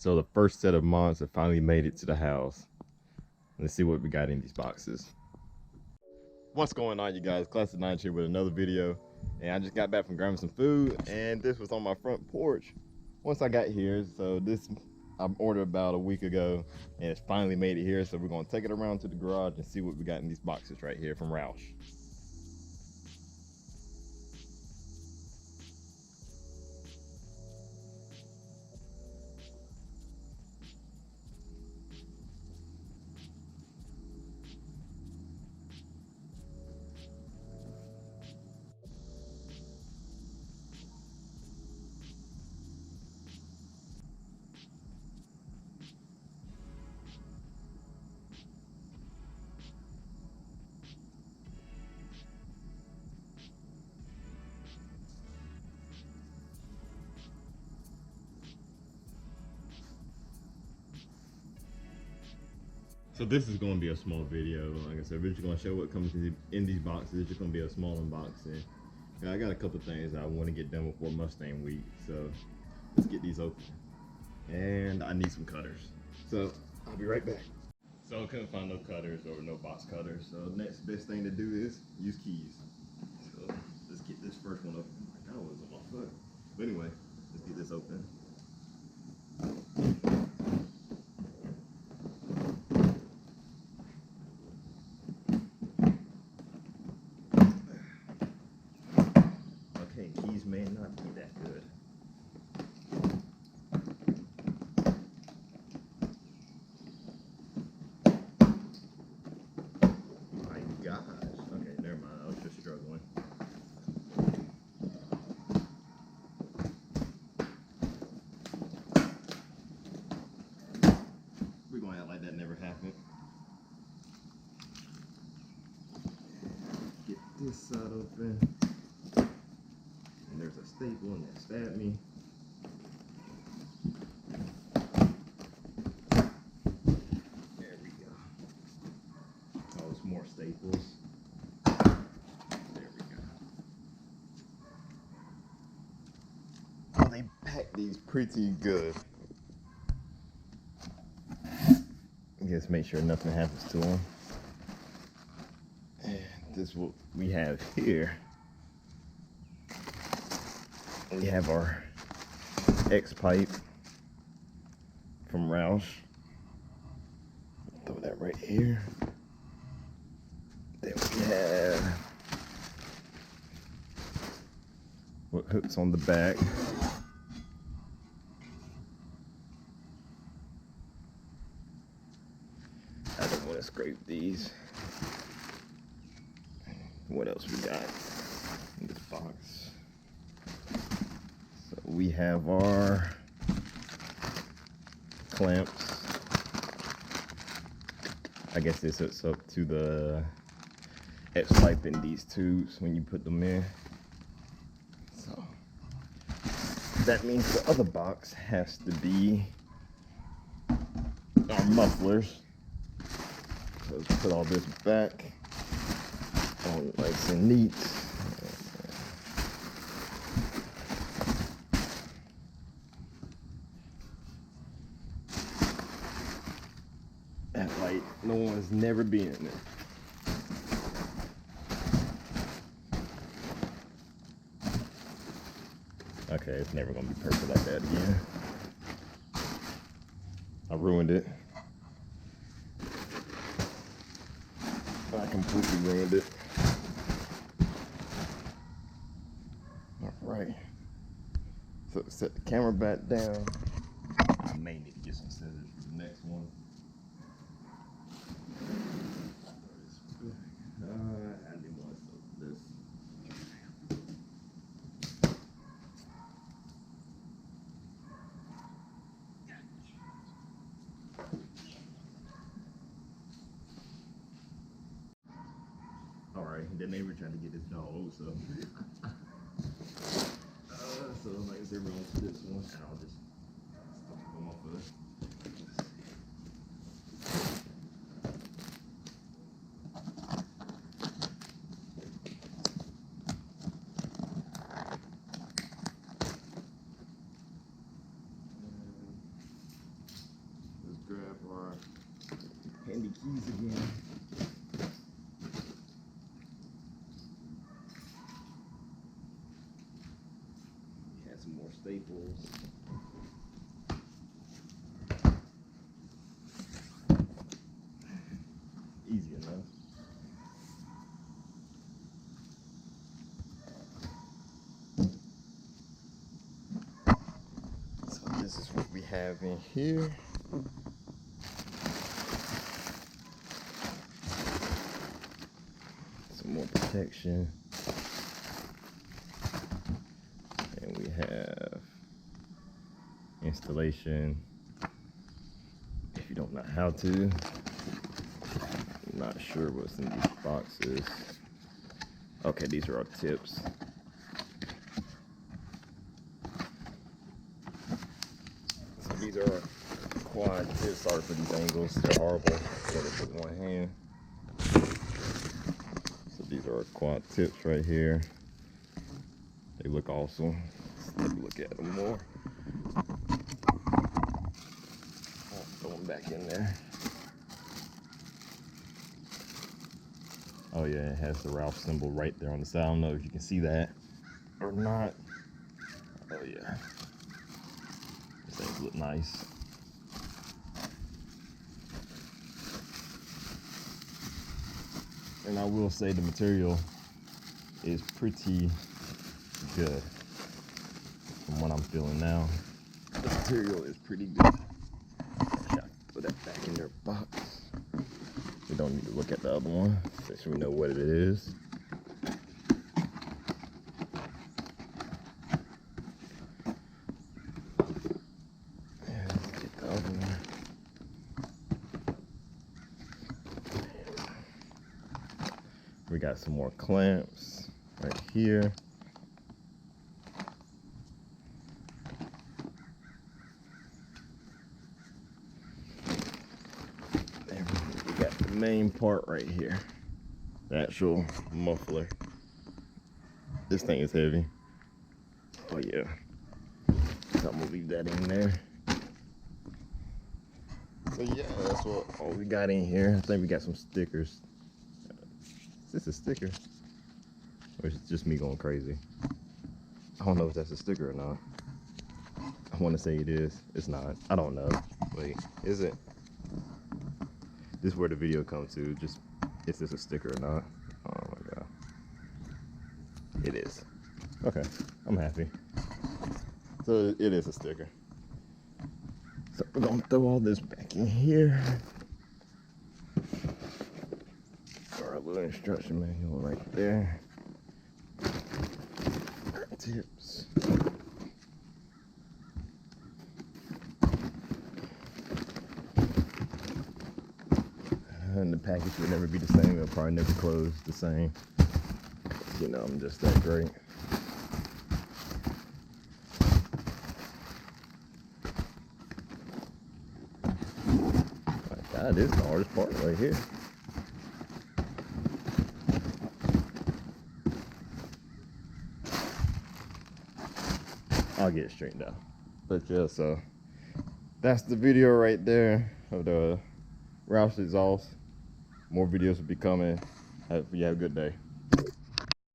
So the first set of mods have finally made it to the house. Let's see what we got in these boxes. What's going on, you guys? Classic 9 here with another video. And I just got back from grabbing some food, and this was on my front porch once I got here. So this I ordered about a week ago, and it's finally made it here. So we're gonna take it around to the garage and see what we got in these boxes right here from Roush. So this is going to be a small video. Like I said, we're just going to show what comes in these boxes. It's just going to be a small unboxing. And I got a couple things I want to get done before Mustang week. So let's get these open. And I need some cutters. So I'll be right back. So I couldn't find no cutters or no box cutters. So next best thing to do is use keys. So let's get this first one open. That was on my foot. But anyway, let's get this open. Okay, keys may not be that good. My gosh. Okay, never mind. I was just struggling. We're gonna act like that never happened. Get this side open. And there's a staple and that stabbed me. There we go. Oh, it's more staples. There we go. Oh, they pack these pretty good. Just make sure nothing happens to them. And this is what we have here. We have our X pipe from Roush. Throw that right here. Then we have what hooks on the back. I don't want to scrape these. What else we got in this box? So we have our clamps. I guess this hooks up to the X pipe in these tubes when you put them in. So that means the other box has to be our mufflers. So let's put all this back, all nice and neat. That light, no one's never been in it. Okay, it's never gonna be perfect like that again. I ruined it. I completely ruined it. Alright. So set the camera back down. I may need to get some scissors for the next one. I need more of this. Alright, then they were trying to get this dog, so. So like I said, we're on to this one, and I'll just come off of it. Handy keys again. Had some more staples. Easy enough. So this is what we have in here. Some more protection. And we have installation. If you don't know how to, I'm not sure what's in these boxes. Okay, these are our tips. So these are our quad tips. Sorry for these angles, they're horrible. Got it with one hand. So these are our quad tips right here. They look awesome. Let's take a look at them more. I'll throw them back in there. Oh yeah, it has the Roush symbol right there on the side. I don't know if you can see that or not. Oh yeah. These things look nice. And I will say the material is pretty good from what I'm feeling now. The material is pretty good. Put that back in their box. We don't need to look at the other one since we know what it is. And let's get the other one. We got some more clamps right here. And we got the main part right here, the actual muffler. This thing is heavy. Oh yeah. So I'm gonna leave that in there. So yeah, that's what all we got in here. I think we got some stickers. Is this a sticker? Or is it just me going crazy? I don't know if that's a sticker or not. I want to say it is. It's not. I don't know. Wait, is it? This is where the video comes to. Just, is this a sticker or not? Oh my god. It is. Okay, I'm happy. So it is a sticker. So we're gonna throw all this back in here. Our little instruction manual right there. Tips. And the package would never be the same. It'll probably never close the same. You know, I'm just that great. My God, this is the hardest part right here. I'll get it straightened out. But yeah, so that's the video right there of the Roush Exhaust. More videos will be coming. You have a good day.